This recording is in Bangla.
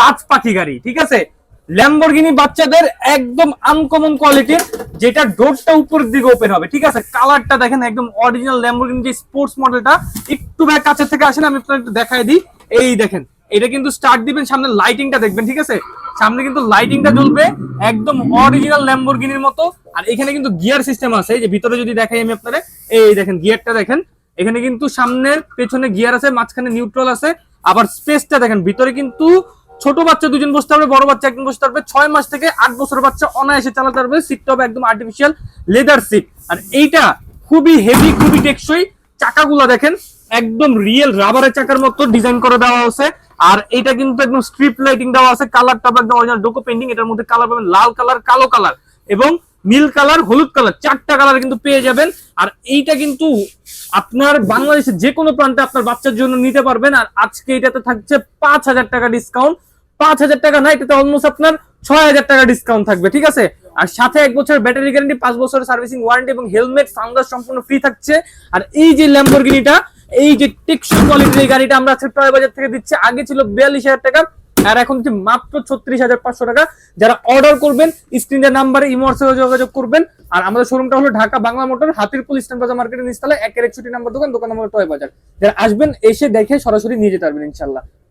বাজ পাখি গাড়ি, ঠিক আছে। ল্যাম্বরগিনি বাচ্চাদের একদম আনকমন কোয়ালিটির, যেটা ডোরটা উপরের দিকে ওপেন হবে, ঠিক আছে। কালারটা দেখেন একদম অরিজিনাল ল্যাম্বরগিনি যে স্পোর্টস মডেলটা। একটু ব্যাক কাছের থেকে আসেন, আমি আপনাকে একটু দেখাই দিই। এই দেখেন, এটা কিন্তু স্টার্ট দিবেন, সামনে লাইটিংটা দেখবেন, ঠিক আছে। সামনে কিন্তু লাইটিংটা জ্বলবে একদম অরিজিনাল ল্যাম্বরগিনির মতো। আর এখানে কিন্তু গিয়ার সিস্টেম আছে, এই যে ভিতরে যদি দেখাই আমি আপনারা, এই দেখেন গিয়ারটা দেখেন। এখানে কিন্তু সামনের পেছনে গিয়ার আছে, মাঝখানে নিউট্রাল আছে। আবার স্পেসটা দেখেন, ভিতরে কিন্তু ছোট বাচ্চা দুজন বসতে পারবে, বড় বাচ্চা একজন বসতে পারবে। 6 মাস থেকে 8 বছর বাচ্চা অনায়াসে চালাতে পারবে। সিটটা হবে একদম আর্টিফিশিয়াল লেদার সিট। আর এইটা খুবই হেভি, খুবই টেকসই। চাকাগুলো দেখেন একদম রিয়েল রাবারের চাকার মতো ডিজাইন করে দেওয়া আছে। আর এটা কিন্তু একদম স্ট্রিপ লাইটিং দেওয়া আছে, কালারটা একদম অরিজিনাল ডোকো পেইন্টিং। এটার মধ্যে কালার পাবেন লাল কালার, কালো কালার এবং নীল কালার, হলুদ কালার, 4টা কালার কিন্তু পেয়ে যাবেন। আর এইটা কিন্তু আপনার বাংলাদেশের যে কোনো প্রান্তে আপনার বাচ্চার জন্য নিতে পারবেন। আর আজকে এটাতে থাকছে 5,000 টাকা ডিসকাউন্ট। 5,000 টাকা না, এটাতে অলমোস্ট আপনার 6,000 টাকা ডিসকাউন্ট থাকবে, ঠিক আছে। আর সাথে 1 বছরের ব্যাটারি গ্যারান্টি, 5 বছরের সার্ভিসিং ওয়ারেন্টি এবং হেলমেট সানগ্লাস সম্পূর্ণ ফ্রি থাকছে। আর এই যে ল্যাম্বরগিনিটা, এই যে টেকসই কোয়ালিটির এই গাড়িটা আমরা আজকে টয় বাজার থেকে দিচ্ছি। আগে ছিল 42,000 টাকা, আর এখন হচ্ছে মাত্র 36,500 টাকা। যারা অর্ডার করবেন স্ক্রিনের নাম্বারে ইমো হোয়াটসঅ্যাপে যোগাযোগ করবেন। আর আমাদের শোরুমটা হলো ঢাকা বাংলা মোটর, হাতিরপুল ইস্টার্ন বাজার মার্কেটের নিচতলায় 161 নাম্বার দোকান, দোকান নম্বর টয় বাজার। যারা আসবেন এসে দেখে সরাসরি নিয়ে যেতে পারবেন ইনশাল্লাহ।